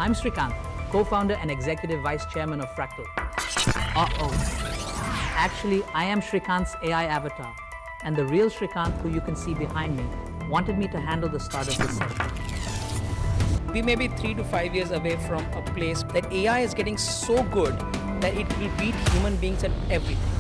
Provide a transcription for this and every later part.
I'm Srikanth, co-founder and executive vice chairman of Fractal. Actually, I am Srikanth's AI avatar, and the real Srikanth, who you can see behind me, wanted me to handle the start of this session. We may be 3 to 5 years away from a place that AI is getting so good that it will beat human beings at everything.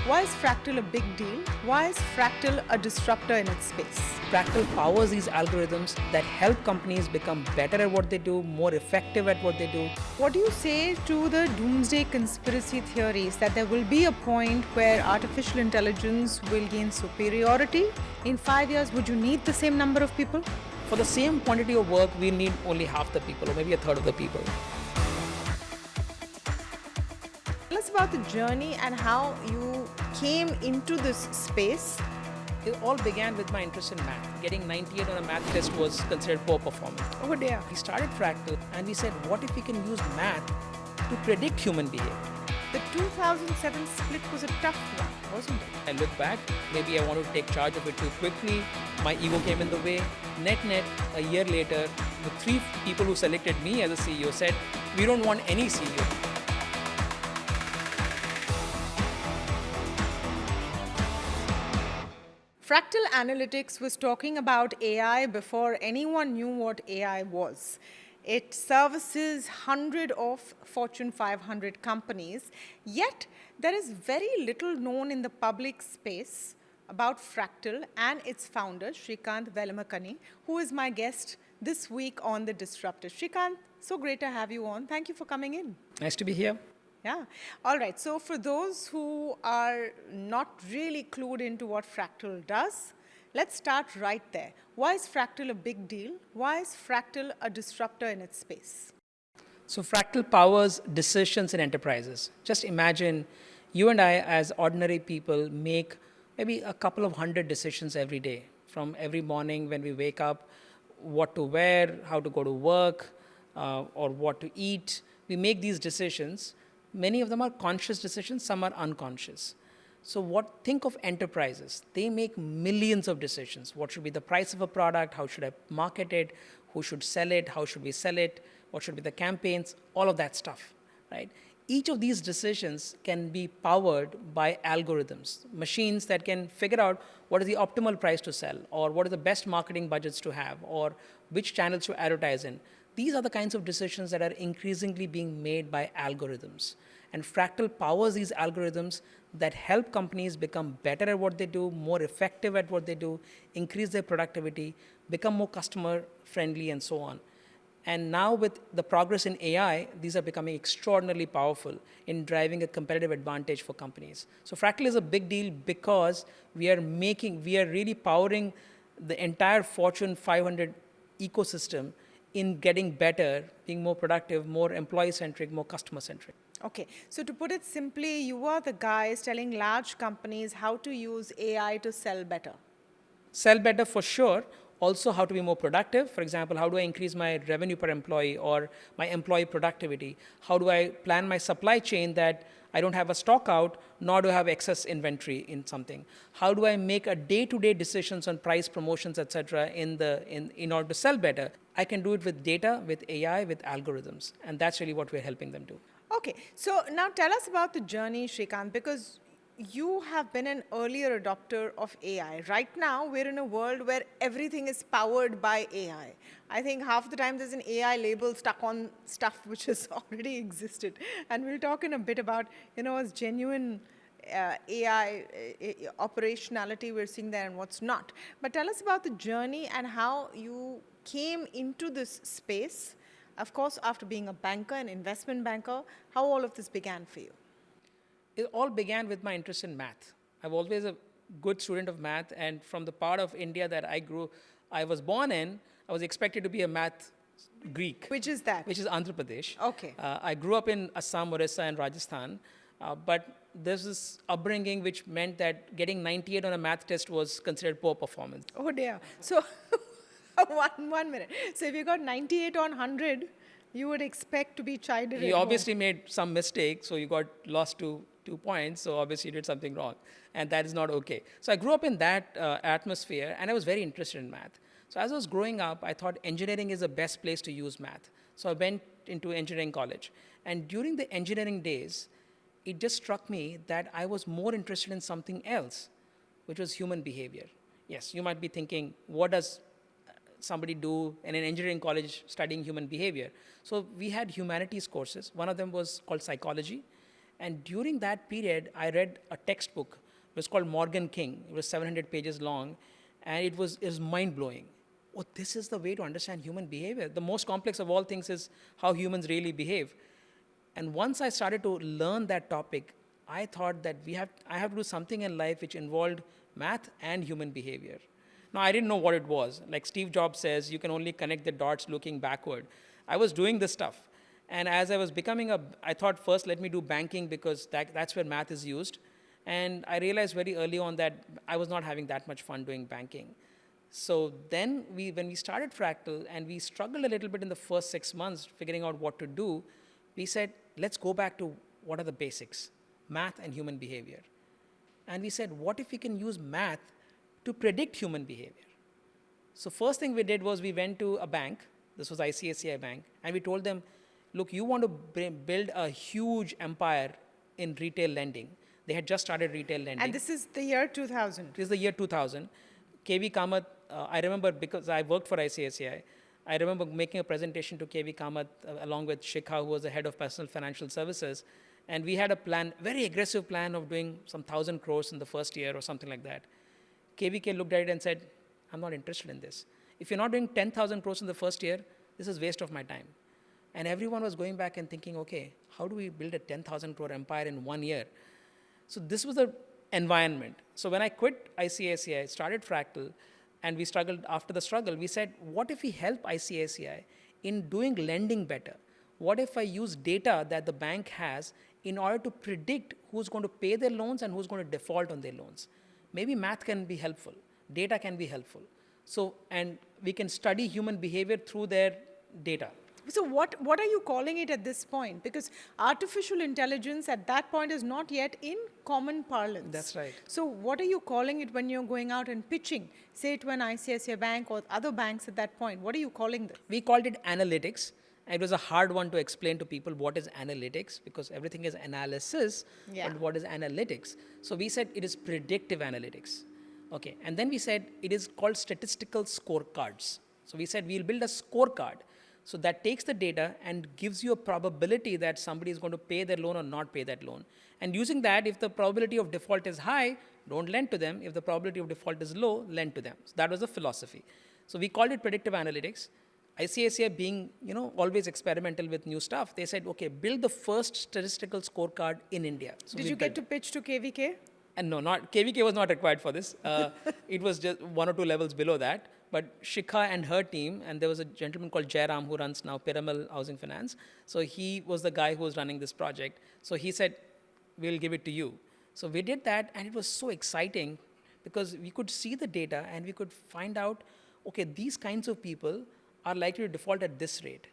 Why is Fractal a big deal? Why is Fractal a disruptor in its space? Fractal powers these algorithms that help companies become better at what they do, more effective at what they do. What do you say to the doomsday conspiracy theories that there will be a point where artificial intelligence will gain superiority? In 5 years, would you need the same number of people? For the same quantity of work, we need only half the people or maybe a third of the people. Tell us about the journey and how you came into this space. It all began with my interest in math. Getting 98 on a math test was considered poor performance. Oh dear. We started Fractal and we said, what if we can use math to predict human behavior? The 2007 split was a tough one, wasn't it? I look back, maybe I wanted to take charge of it too quickly. My ego came in the way. Net, a year later, the 3 people who selected me as a CEO said, we don't want any CEO. Fractal Analytics was talking about AI before anyone knew what AI was. It services hundreds of Fortune 500 companies, yet there is very little known in the public space about Fractal and its founder, Srikanth Velamakanni, who is my guest this week on The Disruptor. Srikanth, so great to have you on. Thank you for coming in. Nice to be here. Yeah. All right. So for those who are not really clued into what Fractal does, let's start right there. Why is Fractal a big deal? Why is Fractal a disruptor in its space? So Fractal powers decisions in enterprises. Just imagine you and I as ordinary people make maybe a couple of hundred decisions every day. From every morning when we wake up, what to wear, how to go to work, or what to eat. We make these decisions. Many of them are conscious decisions, some are unconscious. So think of enterprises. They make millions of decisions. What should be the price of a product? How should I market it? Who should sell it? How should we sell it? What should be the campaigns? All of that stuff, right? Each of these decisions can be powered by algorithms, machines that can figure out what is the optimal price to sell, or what are the best marketing budgets to have, or which channels to advertise in. These are the kinds of decisions that are increasingly being made by algorithms. And Fractal powers these algorithms that help companies become better at what they do, more effective at what they do, increase their productivity, become more customer friendly, and so on. And now with the progress in AI, these are becoming extraordinarily powerful in driving a competitive advantage for companies. So Fractal is a big deal because we are really powering the entire Fortune 500 ecosystem in getting better, being more productive, more employee-centric, more customer-centric. Okay, so to put it simply, you are the guys telling large companies how to use AI to sell better. Sell better for sure. Also, how to be more productive. For example, how do I increase my revenue per employee or my employee productivity? How do I plan my supply chain that I don't have a stock out, nor do I have excess inventory in something? How do I make a day-to-day decisions on price, promotions, etc. in order to sell better? I can do it with data, with AI, with algorithms, and that's really what we're helping them do. Okay, so now tell us about the journey, Srikanth, because you have been an earlier adopter of AI. Right now, we're in a world where everything is powered by AI. I think half the time there's an AI label stuck on stuff which has already existed. And we'll talk in a bit about, as genuine AI operationality we're seeing there and what's not. But tell us about the journey and how you came into this space. Of course, after being a banker, an investment banker, how all of this began for you. It all began with my interest in math. I'm always a good student of math, and from the part of India that I was born in, I was expected to be a math Greek. Which is that? Which is Andhra Pradesh. Okay. I grew up in Assam, Orissa, and Rajasthan, but there's this upbringing which meant that getting 98 on a math test was considered poor performance. Oh dear. So, one minute. So if you got 98 on 100, you would expect to be chided. You obviously made some mistake, so you got lost to 2 points, so obviously you did something wrong, and that is not okay. So I grew up in that atmosphere, and I was very interested in math. So as I was growing up, I thought engineering is the best place to use math. So I went into engineering college. And during the engineering days, it just struck me that I was more interested in something else, which was human behavior. Yes, you might be thinking, what does somebody do in an engineering college studying human behavior? So we had humanities courses. One of them was called psychology. And during that period, I read a textbook. It was called Morgan King. It was 700 pages long. And it was mind-blowing. Oh, this is the way to understand human behavior. The most complex of all things is how humans really behave. And once I started to learn that topic, I thought that I have to do something in life which involved math and human behavior. Now, I didn't know what it was. Like Steve Jobs says, you can only connect the dots looking backward. I was doing this stuff. And as I was I thought first, let me do banking because that's where math is used. And I realized very early on that I was not having that much fun doing banking. So then when we started Fractal and we struggled a little bit in the first 6 months figuring out what to do, we said, let's go back to what are the basics, math and human behavior. And we said, what if we can use math to predict human behavior? So first thing we did was we went to a bank, this was ICICI Bank, and we told them, look, you want to build a huge empire in retail lending. They had just started retail lending. And this is the year 2000. This is the year 2000. KV Kamath, I remember because I worked for ICICI, I remember making a presentation to KV Kamath along with Shikha, who was the head of personal financial services. And we had a plan, very aggressive plan of doing some 1,000 crores in the first year or something like that. KVK looked at it and said, I'm not interested in this. If you're not doing 10,000 crores in the first year, this is waste of my time. And everyone was going back and thinking, okay, how do we build a 10,000 crore empire in 1 year? So this was the environment. So when I quit ICICI, started Fractal, and we struggled after the struggle, we said, what if we help ICICI in doing lending better? What if I use data that the bank has in order to predict who's going to pay their loans and who's going to default on their loans? Maybe math can be helpful. Data can be helpful. So, and we can study human behavior through their data. So what are you calling it at this point? Because artificial intelligence at that point is not yet in common parlance. That's right. So what are you calling it when you're going out and pitching, say to an ICICI bank or other banks at that point? What are you calling this? We called it analytics. It was a hard one to explain to people what is analytics because everything is analysis, but what is analytics? So we said it is predictive analytics. Okay, and then we said it is called statistical scorecards. So we said we'll build a scorecard. So that takes the data and gives you a probability that somebody is going to pay their loan or not pay that loan. And using that, if the probability of default is high, don't lend to them. If the probability of default is low, lend to them. So that was the philosophy. So we called it predictive analytics. ICICI being, always experimental with new stuff, they said, okay, build the first statistical scorecard in India. So did you get to pitch to KVK? And no, KVK was not required for this. It was just 1 or 2 levels below that. But Shikha and her team, and there was a gentleman called Jairam who runs now Piramal Housing Finance. So he was the guy who was running this project. So he said, we'll give it to you. So we did that, and it was so exciting because we could see the data and we could find out, okay, these kinds of people are likely to default at this rate.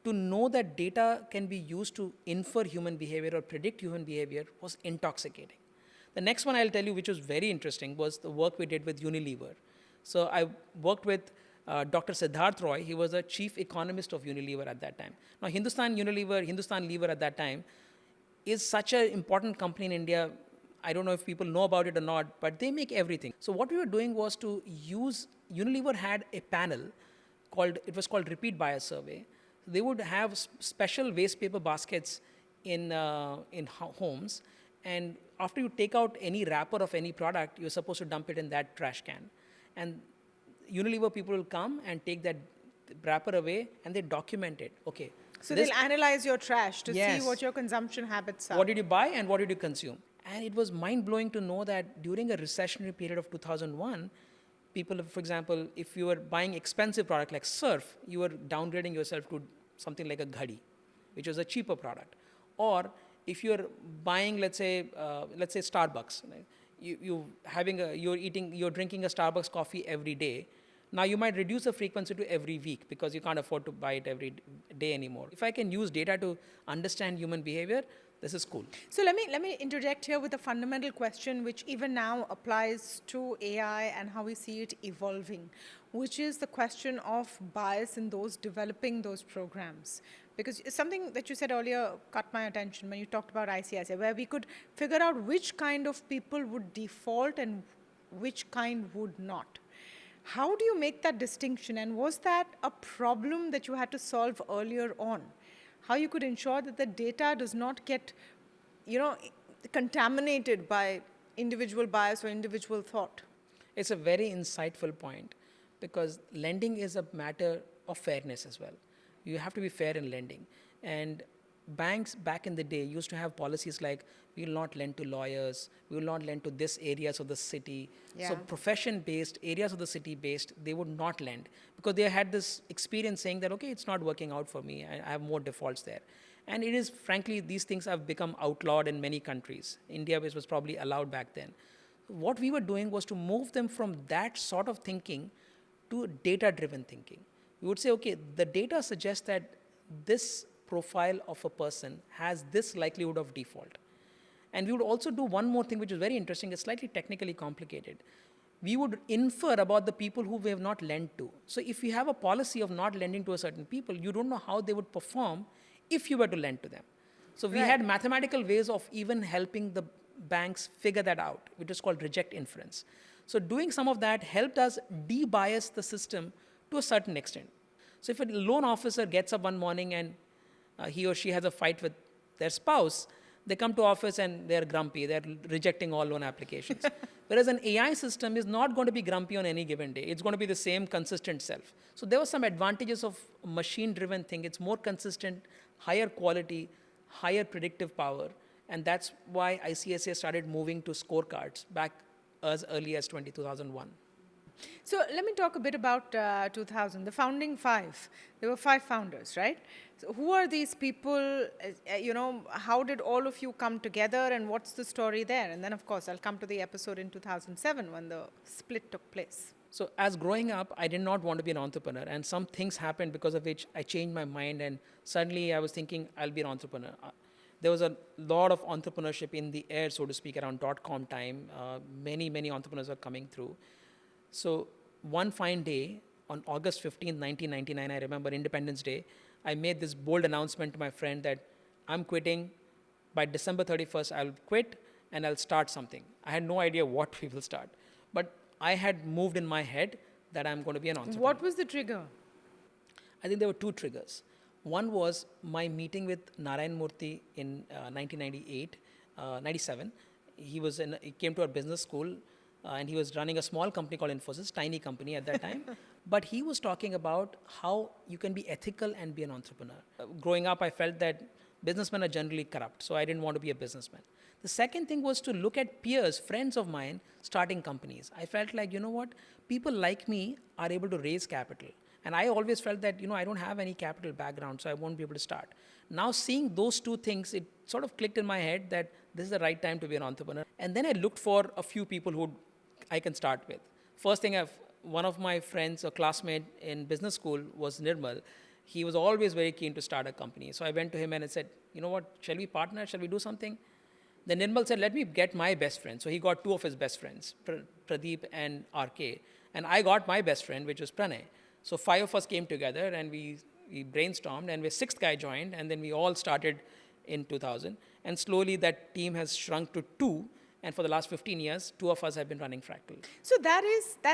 To know that data can be used to infer human behavior or predict human behavior was intoxicating. The next one I'll tell you, which was very interesting, was the work we did with Unilever. So I worked with Dr. Siddharth Roy. He was the chief economist of Unilever at that time. Now, Hindustan Lever at that time is such an important company in India. I don't know if people know about it or not, but they make everything. So what we were doing was to use, Unilever had a panel it was called Repeat Buyer Survey. They would have special waste paper baskets in homes. And after you take out any wrapper of any product, you're supposed to dump it in that trash can. And Unilever people will come and take that wrapper away and they document it. Okay. So they'll analyze your trash to Yes. see what your consumption habits are. What did you buy and what did you consume? And it was mind-blowing to know that during a recessionary period of 2001, people, for example, if you were buying expensive product like surf, you were downgrading yourself to something like a ghadi, which was a cheaper product. Or if you're buying, let's say Starbucks, you're drinking a Starbucks coffee every day. Now you might reduce the frequency to every week because you can't afford to buy it every day anymore. If I can use data to understand human behavior, this is cool. So let me interject here with a fundamental question, which even now applies to AI and how we see it evolving, which is the question of bias in those developing those programs. Because it's something that you said earlier caught my attention when you talked about ICICI, where we could figure out which kind of people would default and which kind would not. How do you make that distinction? And was that a problem that you had to solve earlier on? How you could ensure that the data does not get, contaminated by individual bias or individual thought? It's a very insightful point, because lending is a matter of fairness as well. You have to be fair in lending. And banks back in the day used to have policies like, we will not lend to lawyers, we will not lend to this areas of the city. Yeah. So profession-based, areas of the city-based, they would not lend, because they had this experience saying that, okay, it's not working out for me, I have more defaults there. And it is, frankly, these things have become outlawed in many countries. India, which was probably allowed back then. What we were doing was to move them from that sort of thinking to data-driven thinking. We would say, okay, the data suggests that this profile of a person has this likelihood of default. And we would also do one more thing, which is very interesting. It's slightly technically complicated. We would infer about the people who we have not lent to. So if you have a policy of not lending to a certain people, you don't know how they would perform if you were to lend to them. So we had mathematical ways of even helping the banks figure that out, which is called reject inference. So doing some of that helped us de-bias the system to a certain extent. So if a loan officer gets up one morning and he or she has a fight with their spouse, they come to office and they're grumpy, they're rejecting all loan applications. Whereas an AI system is not going to be grumpy on any given day. It's going to be the same consistent self. So there were some advantages of machine-driven thing. It's more consistent, higher quality, higher predictive power. And that's why ICSA started moving to scorecards back as early as 2001. So let me talk a bit about 2000, the founding five. There were 5 founders, right? So who are these people? How did all of you come together, and what's the story there? And then, of course, I'll come to the episode in 2007 when the split took place. So as growing up, I did not want to be an entrepreneur, and some things happened because of which I changed my mind, and suddenly I was thinking I'll be an entrepreneur. There was a lot of entrepreneurship in the air, so to speak, around .com time. Many entrepreneurs were coming through. So one fine day, on August 15, 1999, I remember Independence Day, I made this bold announcement to my friend that I'm quitting. By December 31st, I'll quit and I'll start something. I had no idea what we will start. But I had moved in my head that I'm going to be an entrepreneur. What was the trigger? I think there were 2 triggers. One was my meeting with Narayan Murthy in 97. He came to our business school. And he was running a small company called Infosys, tiny company at that time. But he was talking about how you can be ethical and be an entrepreneur. Growing up, I felt that businessmen are generally corrupt, so I didn't want to be a businessman. The second thing was to look at peers, friends of mine, starting companies. I felt like, you know what, people like me are able to raise capital. And I always felt that, I don't have any capital background, so I won't be able to start. Now seeing those 2 things, it sort of clicked in my head that this is the right time to be an entrepreneur. And then I looked for a few people who I can start with. First thing, one of my friends, a classmate in business school was Nirmal. He was always very keen to start a company. So I went to him and I said, you know what, shall we partner? Shall we do something? Then Nirmal said, let me get my best friend. So he got 2 of his best friends, Pradeep and RK. And I got my best friend, which was Pranay. So 5 of us came together and we brainstormed, and the 6th guy joined, and then we all started in 2000. And slowly that team has shrunk to 2. And for the last 15 years, 2 of us have been running Fractal. So that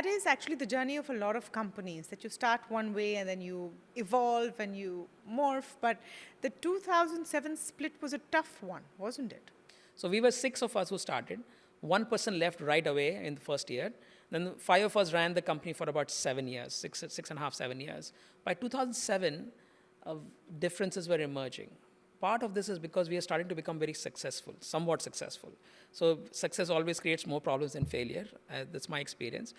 is actually the journey of a lot of companies, that you start one way and then you evolve and you morph. But the 2007 split was a tough one, wasn't it? So we were 6 of us who started. 1 person left right away in the first year. Then 5 of us ran the company for about 7 years, 6.5, 7 years. By 2007, differences were emerging. Part of this is because we are starting to become very successful, somewhat successful. So success always creates more problems than failure. That's my experience.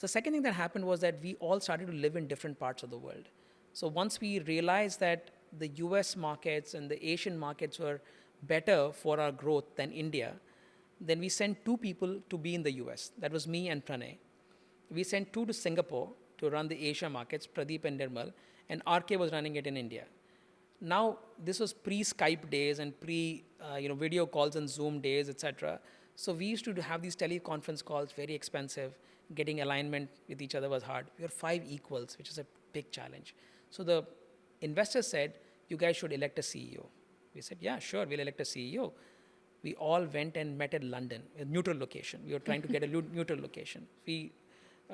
The second thing that happened was that we all started to live in different parts of the world. So once we realized that the US markets and the Asian markets were better for our growth than India, then we sent 2 people to be in the US. That was me and Pranay. We sent 2 to Singapore to run the Asia markets, Pradeep and Nirmal, and RK was running it in India. Now, this was pre-Skype days and video calls and Zoom days, etc. So we used to have these teleconference calls, very expensive. Getting alignment with each other was hard. We were 5 equals, which is a big challenge. So the investors said, you guys should elect a CEO. We said, yeah, sure, we'll elect a CEO. We all went and met in London, a neutral location. We were trying to get a neutral location. We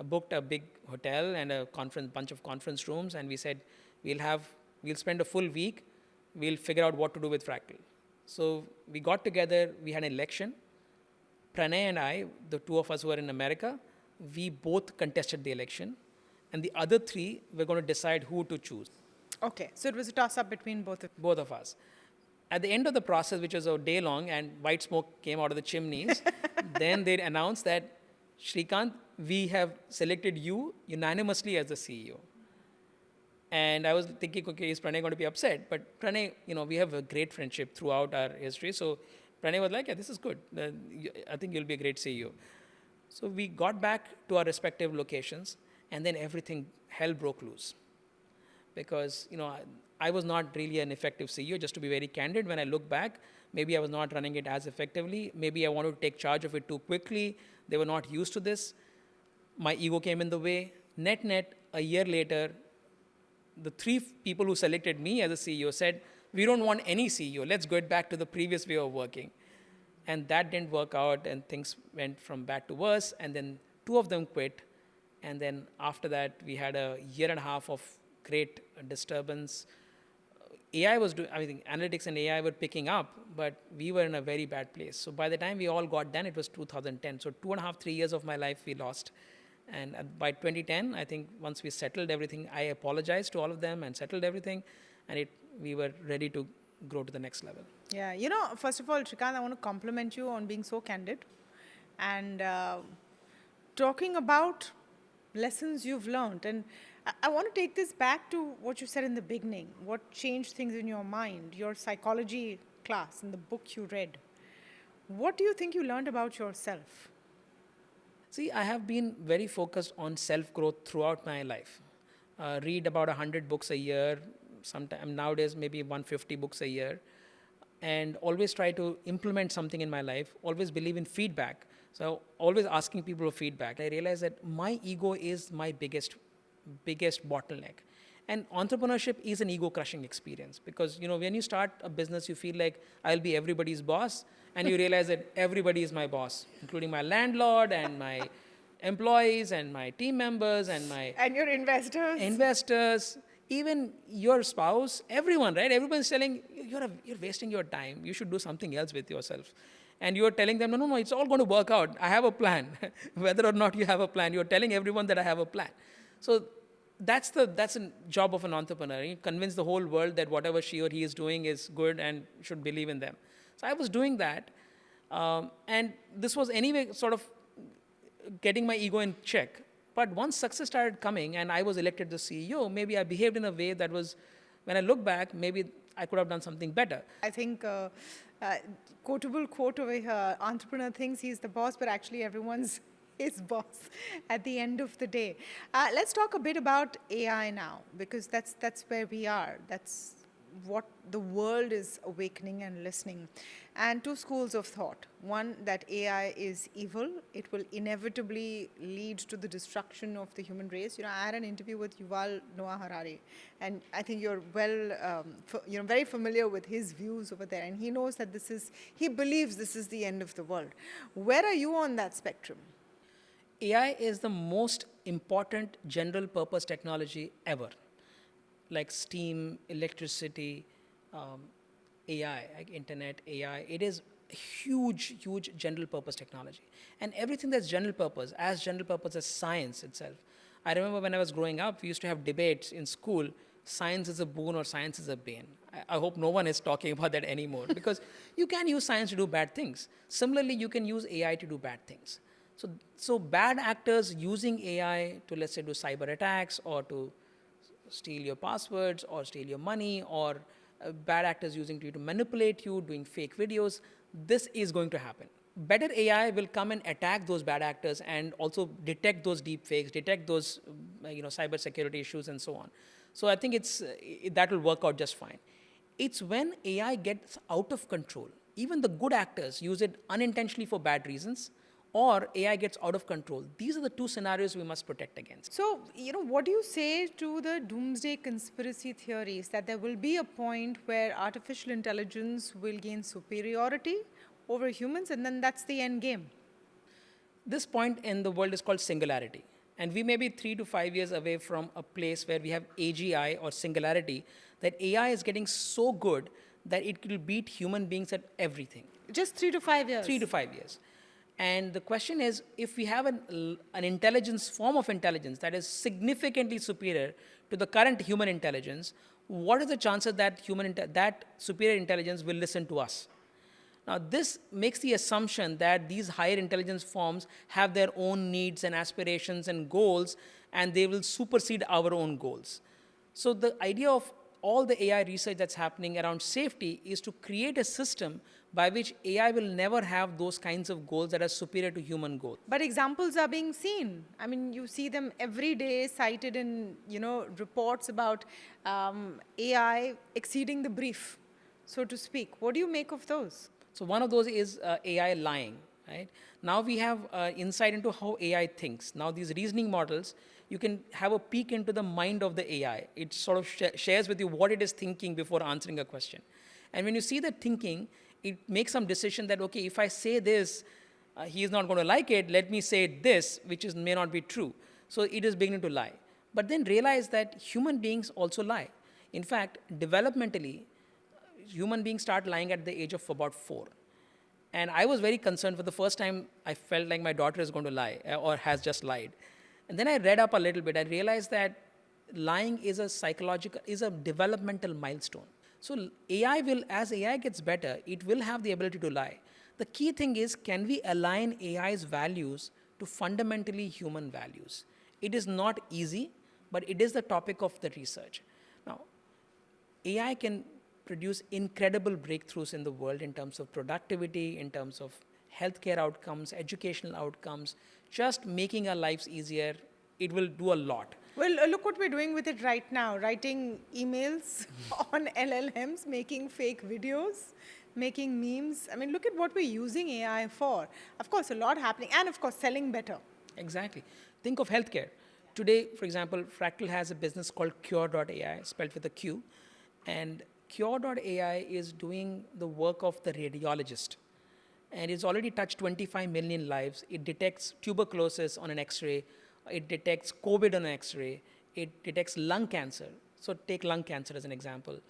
booked a big hotel and a bunch of conference rooms, and we said, we'll spend a full week, we'll figure out what to do with Fractal. So we got together, we had an election. Pranay and I, the two of us who were in America, we both contested the election, and the other 3 were going to decide who to choose. Okay, so it was a toss-up between Both of us. At the end of the process, which was a day long, and white smoke came out of the chimneys, then they announced that, Srikanth, we have selected you unanimously as the CEO. And I was thinking, okay, is Pranay going to be upset? But Pranay, we have a great friendship throughout our history. So Pranay was like, yeah, this is good. I think you'll be a great CEO. So we got back to our respective locations, and then hell broke loose. Because, I was not really an effective CEO, just to be very candid. When I look back, maybe I was not running it as effectively. Maybe I wanted to take charge of it too quickly. They were not used to this. My ego came in the way. Net, a year later, the 3 people who selected me as a CEO said, we don't want any CEO. Let's go back to the previous way of working. And that didn't work out, and things went from bad to worse. And then 2 of them quit. And then after that, we had a year and a half of great disturbance. AI was doing, analytics and AI were picking up, but we were in a very bad place. So by the time we all got done, it was 2010. So 2.5, 3 years of my life we lost. And by 2010, I think once we settled everything, I apologized to all of them and settled everything, and we were ready to grow to the next level. Yeah, first of all, Srikanth, I want to compliment you on being so candid and talking about lessons you've learned. And I want to take this back to what you said in the beginning, what changed things in your mind, your psychology class and the book you read. What do you think you learned about yourself? See, I have been very focused on self-growth throughout my life. Read about 100 books a year, sometime nowadays maybe 150 books a year, and always try to implement something in my life, always believe in feedback. So always asking people for feedback. I realized that my ego is my biggest bottleneck. And entrepreneurship is an ego-crushing experience because, when you start a business, you feel like I'll be everybody's boss, and you realize that everybody is my boss, including my landlord and my employees and my team members and your investors, even your spouse, everyone, right? Everyone's telling you're wasting your time. You should do something else with yourself. And you're telling them, no, it's all going to work out. I have a plan. Whether or not you have a plan, you're telling everyone that I have a plan. So that's a job of an entrepreneur. You convince the whole world that whatever she or he is doing is good and should believe in them. So I was doing that. And this was anyway sort of getting my ego in check. But once success started coming and I was elected the CEO, maybe I behaved in a way that was, when I look back, maybe I could have done something better. I think quotable quote over here, entrepreneur thinks he's the boss, but actually everyone's his boss at the end of the day. Let's talk a bit about AI now, because that's where we are. That's what the world is awakening and listening. And 2 schools of thought. One, that AI is evil. It will inevitably lead to the destruction of the human race. I had an interview with Yuval Noah Harari, and I think you're very familiar with his views over there. And he knows that he believes this is the end of the world. Where are you on that spectrum? AI is the most important general purpose technology ever. Like steam, electricity, AI, like internet, AI. It is a huge general purpose technology. And everything that's general purpose as science itself. I remember when I was growing up, we used to have debates in school, science is a boon or science is a bane. I hope no one is talking about that anymore because you can use science to do bad things. Similarly, you can use AI to do bad things. So bad actors using AI to, let's say, do cyber attacks or to steal your passwords or steal your money, or bad actors using it to manipulate you, doing fake videos, this is going to happen. Better AI will come and attack those bad actors and also detect those deep fakes, detect those cyber security issues and so on. So I think that will work out just fine. It's when AI gets out of control. Even the good actors use it unintentionally for bad reasons, or AI gets out of control. These are the two scenarios we must protect against. So, what do you say to the doomsday conspiracy theories that there will be a point where artificial intelligence will gain superiority over humans and then that's the end game? This point in the world is called singularity. And we may be 3 to 5 years away from a place where we have AGI or singularity, that AI is getting so good that it will beat human beings at everything. Just 3 to 5 years? 3 to 5 years. And the question is, if we have an intelligence, form of intelligence that is significantly superior to the current human intelligence, what is the chances that that superior intelligence will listen to us? Now, this makes the assumption that these higher intelligence forms have their own needs and aspirations and goals, and they will supersede our own goals. So the idea of all the AI research that's happening around safety is to create a system by which AI will never have those kinds of goals that are superior to human goals. But examples are being seen. I mean, you see them every day cited in, reports about AI exceeding the brief, so to speak. What do you make of those? So one of those is AI lying, right? Now we have insight into how AI thinks. Now these reasoning models, you can have a peek into the mind of the AI. It sort of shares with you what it is thinking before answering a question. And when you see that thinking, it makes some decision that, okay, if I say this, he is not going to like it, let me say this, which may not be true. So it is beginning to lie. But then realize that human beings also lie. In fact, developmentally, human beings start lying at the age of about 4. And I was very concerned. For the first time, I felt like my daughter is going to lie or has just lied. And then I read up a little bit. I realized that lying is a developmental milestone. So as AI gets better, it will have the ability to lie. The key thing is, can we align AI's values to fundamentally human values? It is not easy, but it is the topic of the research. Now, AI can produce incredible breakthroughs in the world in terms of productivity, in terms of healthcare outcomes, educational outcomes, just making our lives easier. It will do a lot. Well, look what we're doing with it right now, writing emails on LLMs, making fake videos, making memes. I mean, look at what we're using AI for. Of course, a lot happening, and of course, selling better. Exactly. Think of healthcare. Today, for example, Fractal has a business called Cure.ai, spelled with a Q. And Cure.ai is doing the work of the radiologist. And it's already touched 25 million lives. It detects tuberculosis on an X-ray. It detects COVID on an X-ray. It detects lung cancer. So take lung cancer as an example.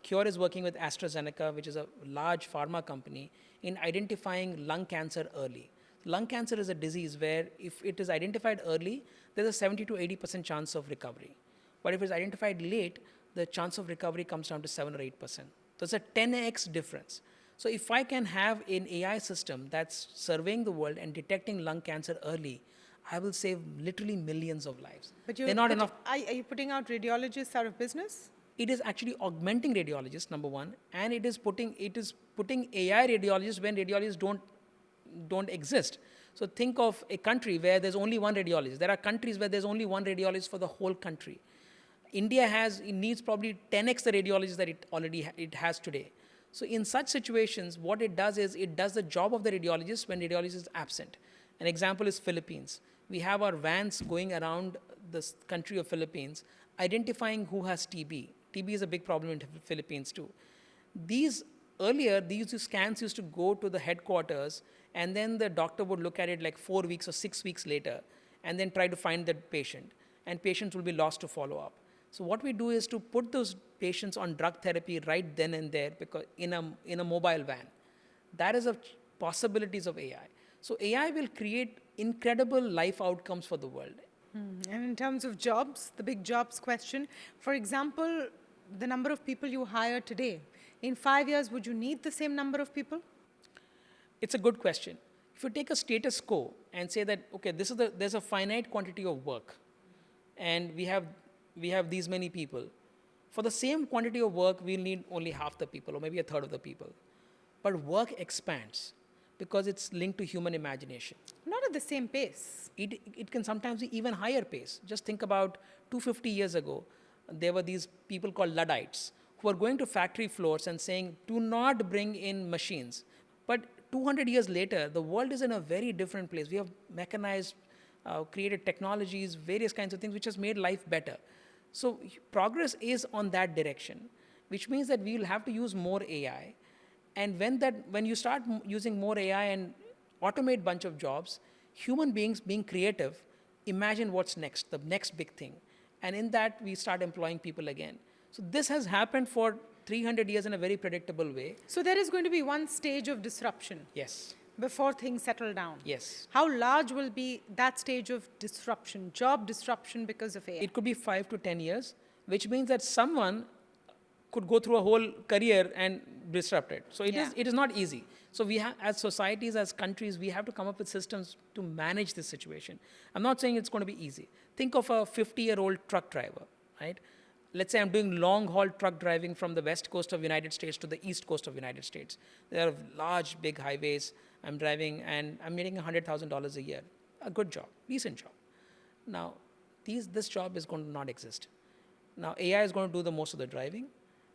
Cure is working with AstraZeneca, which is a large pharma company, in identifying lung cancer early. Lung cancer is a disease where if it is identified early, there's a 70 to 80% chance of recovery. But if it's identified late, the chance of recovery comes down to 7 or 8%. So it's a 10x difference. So if I can have an AI system that's surveying the world and detecting lung cancer early, I will save literally millions of lives. But they're not enough. Are you putting out radiologists out of business? It is actually augmenting radiologists, number one, and it is putting AI radiologists when radiologists don't exist. So think of a country where there's only one radiologist. There are countries where there's only one radiologist for the whole country. India needs probably 10x the radiologists that it has today. So in such situations, what it does is it does the job of the radiologist when radiologist is absent. An example is Philippines. We have our vans going around the country of Philippines, identifying who has TB. TB is a big problem in the Philippines too. These scans used to go to the headquarters, and then the doctor would look at it like 4 weeks or 6 weeks later, and then try to find the patient. And patients will be lost to follow up. So what we do is to put those patients on drug therapy right then and there, because in a mobile van. That is the possibilities of AI. So AI will create incredible life outcomes for the world. And in terms of jobs, the big jobs question, for example, the number of people you hire today, in 5 years, would you need the same number of people? It's a good question. If you take a status quo and say that, okay, there's a finite quantity of work, and we have these many people. For the same quantity of work, we'll need only half the people or maybe a third of the people. But work expands because it's linked to human imagination. Not at the same pace. It can sometimes be even higher pace. Just think about 250 years ago, there were these people called Luddites who are going to factory floors and saying, do not bring in machines. But 200 years later, the world is in a very different place. We have mechanized, created technologies, various kinds of things which has made life better. So progress is on that direction, which means that we will have to use more AI. And when you start using more AI and automate bunch of jobs, human beings being creative, imagine what's next, the next big thing. And in that, we start employing people again. So this has happened for 300 years in a very predictable way. So there is going to be one stage of disruption. Yes. Before things settle down. Yes. How large will be that stage of disruption, job disruption because of AI? It could be 5 to 10 years, which means that someone could go through a whole career and disrupt it. So it is not easy. So we have, as societies, as countries, we have to come up with systems to manage this situation. I'm not saying it's going to be easy. Think of a 50-year-old truck driver, right? Let's say I'm doing long-haul truck driving from the west coast of United States to the east coast of United States. There are large, big highways. I'm driving and I'm getting $100,000 a year. A good job, decent job. Now, this job is going to not exist. Now, AI is going to do the most of the driving.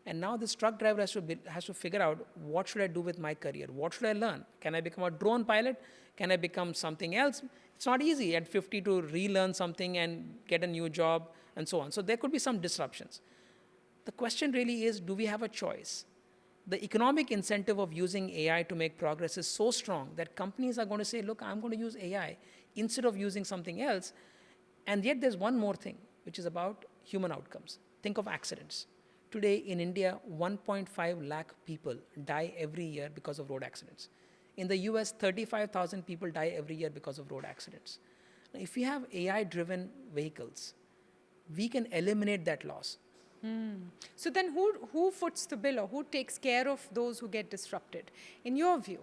And now this truck driver has to figure out, what should I do with my career? What should I learn? Can I become a drone pilot? Can I become something else? It's not easy at 50 to relearn something and get a new job and so on. So there could be some disruptions. The question really is, do we have a choice? The economic incentive of using AI to make progress is so strong that companies are going to say, look, I'm going to use AI instead of using something else. And yet there's one more thing, which is about human outcomes. Think of accidents. Today in India, 1.5 lakh people die every year because of road accidents. In the US, 35,000 people die every year because of road accidents. Now, if we have AI-driven vehicles, we can eliminate that loss. So then who foots the bill, or who takes care of those who get disrupted? In your view,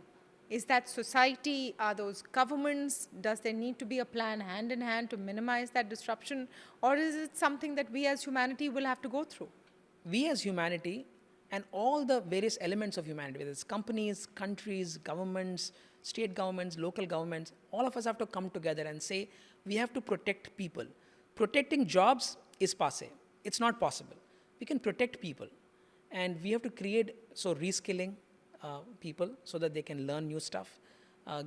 is that society? Are those governments? Does there need to be a plan hand in hand to minimize that disruption? Or is it something that we as humanity will have to go through? We as humanity and all the various elements of humanity, whether it's companies, countries, governments, state governments, local governments, all of us have to come together and say, we have to protect people. Protecting jobs is passé. It's not possible. We can protect people. And we have to create, reskilling people so that they can learn new stuff,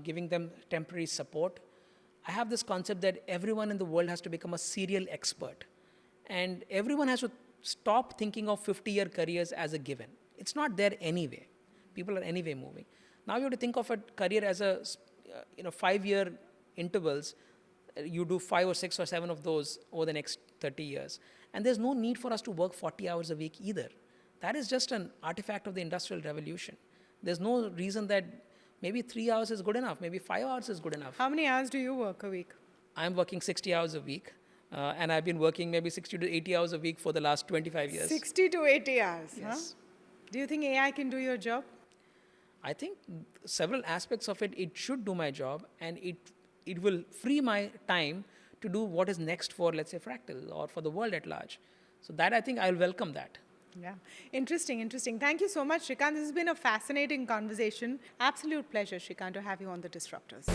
giving them temporary support. I have this concept that everyone in the world has to become a serial expert. And everyone has to stop thinking of 50-year careers as a given. It's not there anyway. People are anyway moving. Now you have to think of a career as a 5-year intervals. You do 5 or 6 or 7 of those over the next 30 years. And there's no need for us to work 40 hours a week either. That is just an artifact of the Industrial Revolution. There's no reason that maybe 3 hours is good enough, maybe 5 hours is good enough. How many hours do you work a week? I'm working 60 hours a week. And I've been working maybe 60 to 80 hours a week for the last 25 years. 60 to 80 hours, yes. Huh? Do you think AI can do your job? I think several aspects of it should do my job, and it will free my time to do what is next for, let's say, Fractal or for the world at large. So that, I think I'll welcome that. Yeah, interesting. Thank you so much, Srikanth. This has been a fascinating conversation. Absolute pleasure, Srikanth, to have you on The Disruptors.